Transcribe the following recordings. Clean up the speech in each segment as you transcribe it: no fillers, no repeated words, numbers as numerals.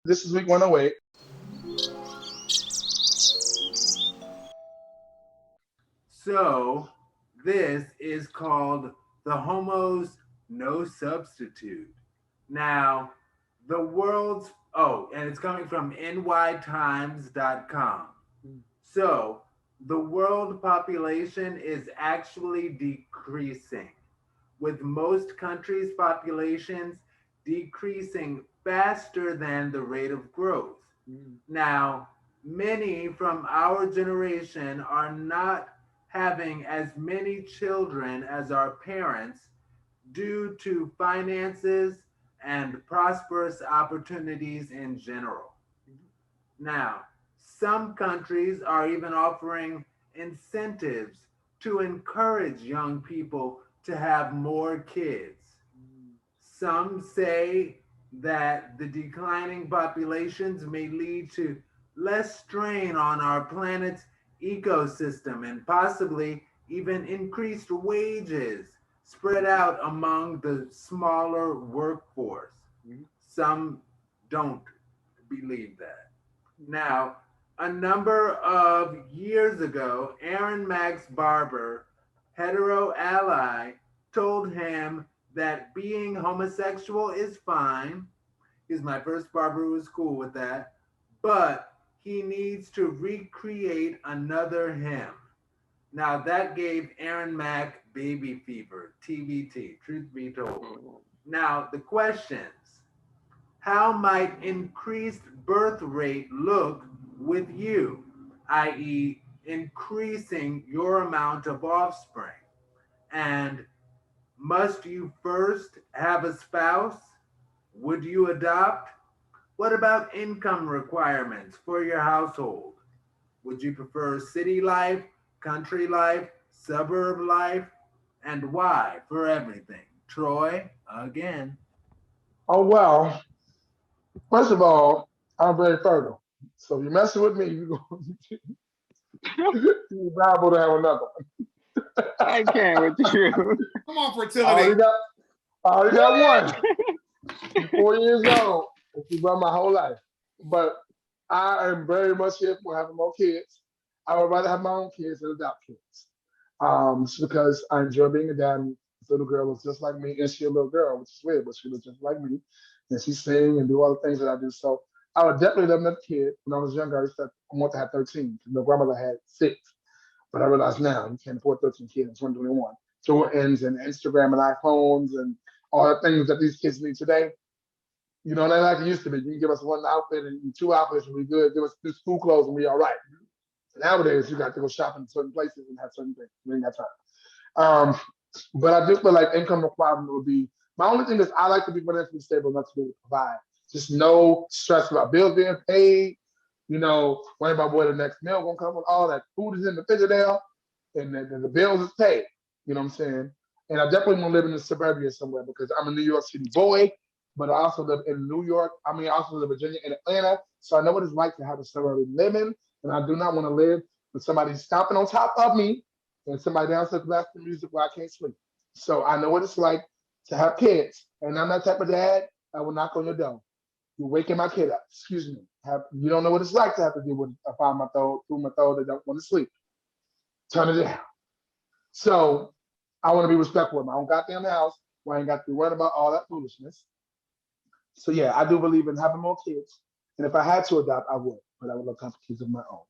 This is week 108. So this is called the Homo's No Substitute. Now, the world's, and it's coming from nytimes.com. So the world population is actually decreasing, with most countries' populations decreasing faster than the rate of growth. Now, many from our generation are not having as many children as our parents due to finances and prosperous opportunities in general. Now, some countries are even offering incentives to encourage young people to have more kids. Some say that the declining populations may lead to less strain on our planet's ecosystem and possibly even increased wages spread out among the smaller workforce. Some don't believe that. Now, a number of years ago, Aaron Max Barber, hetero ally, told him that being homosexual is fine. He's my first barber who was cool with that. But he needs to recreate another him. Now that gave Aaron Mack baby fever, TBT, truth be told. Now the questions: how might increased birth rate look with you, i.e., increasing your amount of offspring? And must you first have a spouse? Would you adopt? What about income requirements for your household? Would you prefer city life, country life, suburb life? And why for everything? Troy, again. Oh, well, first of all, I'm very fertile. So if you're messing with me, you're going to be liable to have another I can't with you. Come on, I fertility. already got, I already got one. I'm 4 years old. It's been run my whole life. But I am very much here for having more kids. I would rather have my own kids than adopt kids. Just because I enjoy being a dad. This little girl looks just like me, and she's a little girl, which is weird, but she looks just like me. And she sing and do all the things that I do. So I would definitely love another kid. When I was younger, I used to want to have 13 because my grandmother had six. But I realize now you can't afford 13 kids in 2021. Jordans and Instagram and iPhones and all the things that these kids need today. You know, not like it used to be. You can give us one outfit and two outfits and we good. Give us two school clothes and we all right. Nowadays, you got to go shopping in certain places and have certain things. We ain't got time. Um, but I do feel like income requirement would be my only thing is I like to be financially stable enough to be able to provide. Just no stress about bills being paid, worrying about where the next meal gonna come from, all that food is in the refrigerator and the bills is paid. You know what I'm saying? And I definitely want to live in the suburbia somewhere because I'm a New York City boy, but I also live in New York. I also live in Virginia and Atlanta. So I know what it's like to have a suburban living. And I do not want to live with somebody stomping on top of me and somebody downstairs blasting music where I can't sleep. So I know what it's like to have kids. And I'm that type of dad. I will knock on your door. You're waking my kid up. Excuse me. You don't know what it's like to have to deal with a 5 month old, 2 month old that don't want to sleep. Turn it down. So I want to be respectful of my own goddamn house where I ain't got to be worried about all that foolishness. So yeah, I do believe in having more kids. And if I had to adopt, I would. But I would love to have kids of my own.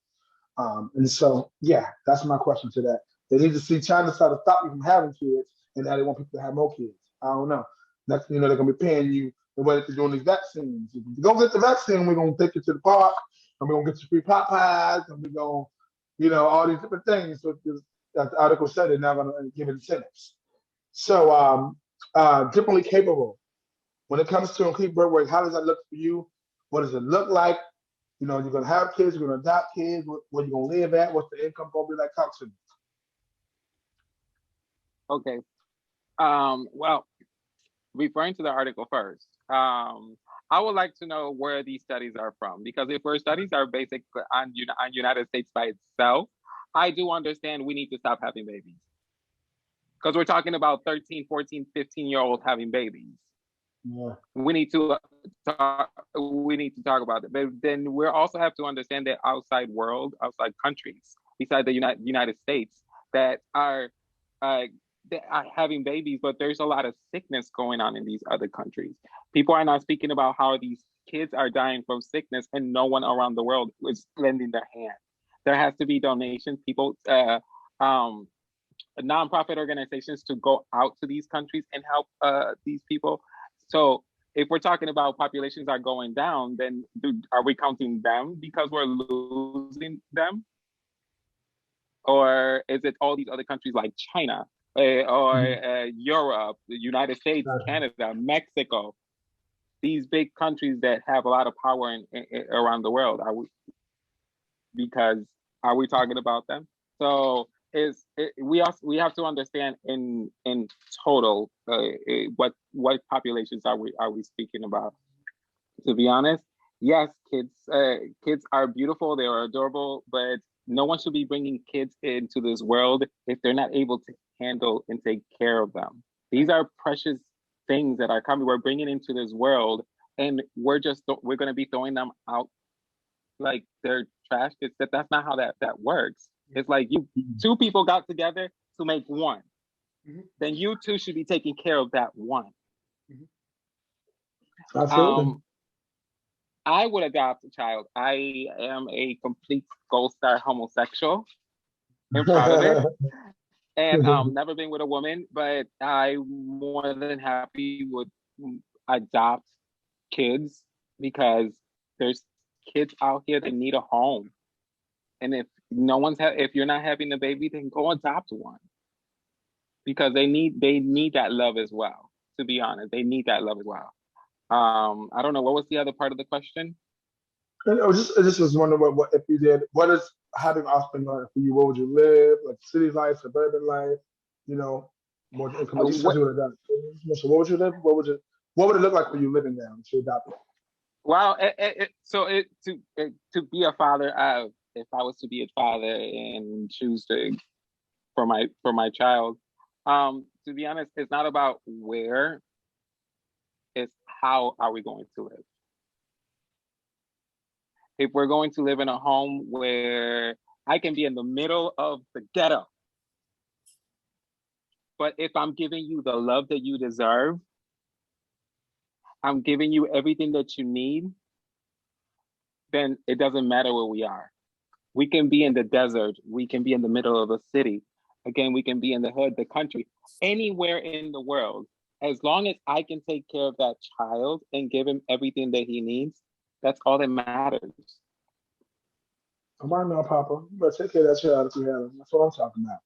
And so, yeah, that's my question to that. They need to see China try to stop you from having kids, and now they want people to have more kids. I don't know. Next, thing you know, they're gonna be paying you the way that they're doing these vaccines. If you go get the vaccine, we're gonna take you to the park, and we're gonna get you free pot pies, and we're gonna, all these different things. So as the article said, they're not gonna give incentives. So, differently capable. When it comes to include birth rate, how does that look for you? What does it look like? You're gonna have kids, you're gonna adopt kids, where you gonna live at, what's the income gonna be like? Talk to me. Okay. Well, referring to the article first, I would like to know where these studies are from because if our studies are basically on United States by itself, I do understand we need to stop having babies because we're talking about 13, 14, 15-year olds having babies. Yeah. We need to talk about it. But then we also have to understand that outside world, outside countries, beside the United States, that are uh, that are having babies, but there's a lot of sickness going on in these other countries. People are not speaking about how these kids are dying from sickness, and no one around the world is lending their hand. There has to be donations. People, um, nonprofit organizations to go out to these countries and help these people. So if we're talking about populations are going down, then are we counting them because we're losing them? Or is it all these other countries like China or Europe, the United States, Canada, Mexico, these big countries that have a lot of power around the world? Because are we talking about them? So we have to understand in total what populations are we speaking about. To be honest, yes, kids are beautiful, they are adorable, but no one should be bringing kids into this world if they're not able to handle and take care of them. These are precious things that are coming. We're bringing into this world, and we're going to be throwing them out like they're trash. That's not how that works. It's like two people got together to make one. Then you two should be taking care of that one. Absolutely. I would adopt a child. I am a complete gold star homosexual. I'm proud of it. And never been with a woman, but I more than happy would adopt kids because there's kids out here that need a home. And if you're not having a baby, then go adopt one. Because they need that love as well. To be honest, they need that love as well. I don't know, what was the other part of the question? And I just was wondering what if you did, what is having offspring like for you? What would you live, like city life, suburban life, you know, more income? You said What, you would adopt. So what would you live? What would it look like for you living there if you adopted? wow, to be a father, if I was to be a father and choose to for my child, to be honest, it's not about where, it's how are we going to live. If we're going to live in a home where I can be in the middle of the ghetto, but if I'm giving you the love that you deserve, I'm giving you everything that you need, then it doesn't matter where we are. We can be in the desert, we can be in the middle of a city. Again, we can be in the hood, the country, anywhere in the world. As long as I can take care of that child and give him everything that he needs, that's all that matters. Come on now, Papa. You better take care of that child if you have him. That's what I'm talking about.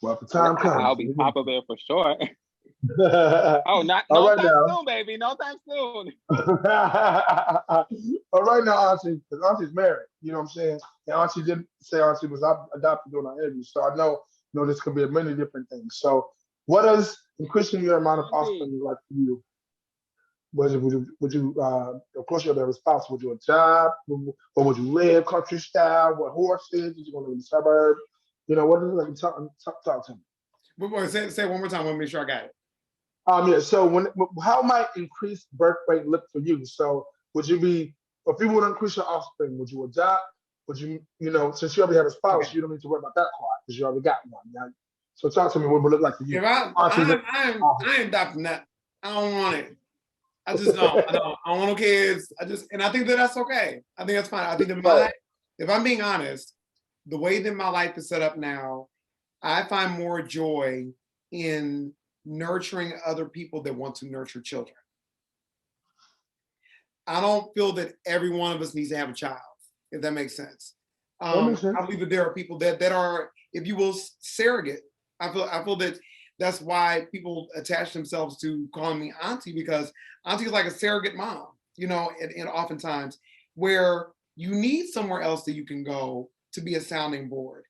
Well, if the time I'll comes. be Papa Bear for sure. Oh, not All no right time now. soon, baby. No time soon. All right now, Auntie, because Auntie's married. You know what I'm saying? And Auntie did say Auntie was adopted during our interview, so I know this could be many different things. So, what does increasing your amount of Auntie. offspring like for you? Would you of course you have a spouse, would you a job? Or would you live country style? What horses? Would you want to live in the suburb? You know, what is it like? Talk to me. But say it one more time. I want to make sure I got it. Yeah. So how might increased birth rate look for you? So would you be, if you would increase your offspring, would you adopt? Would you, since you already have a spouse, Okay. you don't need to worry about that part because you already got one. Now, so talk to me. What would it look like for you? If I ain't adopting that. I don't want it. I just don't. I don't want no kids. And I think that's okay. I think that's fine. I think that my life, if I'm being honest, the way that my life is set up now, I find more joy in nurturing other people that want to nurture children. I don't feel that every one of us needs to have a child, if that makes sense. I believe that there are people that are, if you will, surrogate. I feel that that's why people attach themselves to calling me auntie, because auntie is like a surrogate mom, and oftentimes where you need somewhere else that you can go to be a sounding board.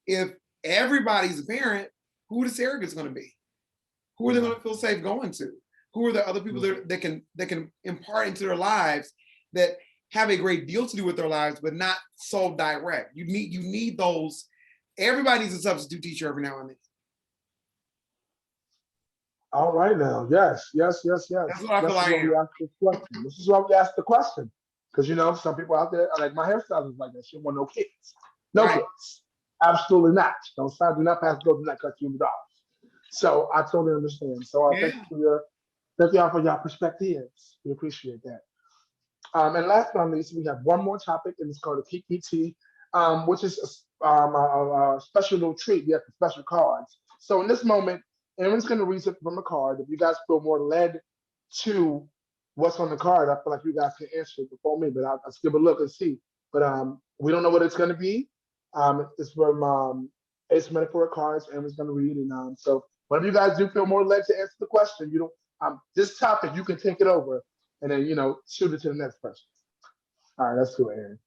If everybody's a parent, who are the surrogates going to be? Who are they going to feel safe going to? Who are the other people that can impart into their lives that have a great deal to do with their lives, but not so direct? You need those. Everybody needs a substitute teacher every now and then. All right now. Yes, yes, yes, yes. That's what I feel This is I why we am. ask this question. This is why we ask the question. Because some people out there are like my hairstylist is like that. She want no kids. No Right. kids. Absolutely not. Don't sign, do not pass go, do not cut you $100. So I totally understand. So Yeah. thank y'all for your perspectives. We appreciate that. And last but not least, we have one more topic, and it's called a PPT, which is a special little treat. We have the special cards. So in this moment, Aaron's going to read something from a card. If you guys feel more led to what's on the card, I feel like you guys can answer it before me, but I'll just give a look and see. But we don't know what it's going to be. It's from Ace Metaphor cards. Aaron's going to read, and so whenever you guys do feel more led to answer the question, you don't. This topic you can take it over and then shoot it to the next person. All right, let's do it, Aaron.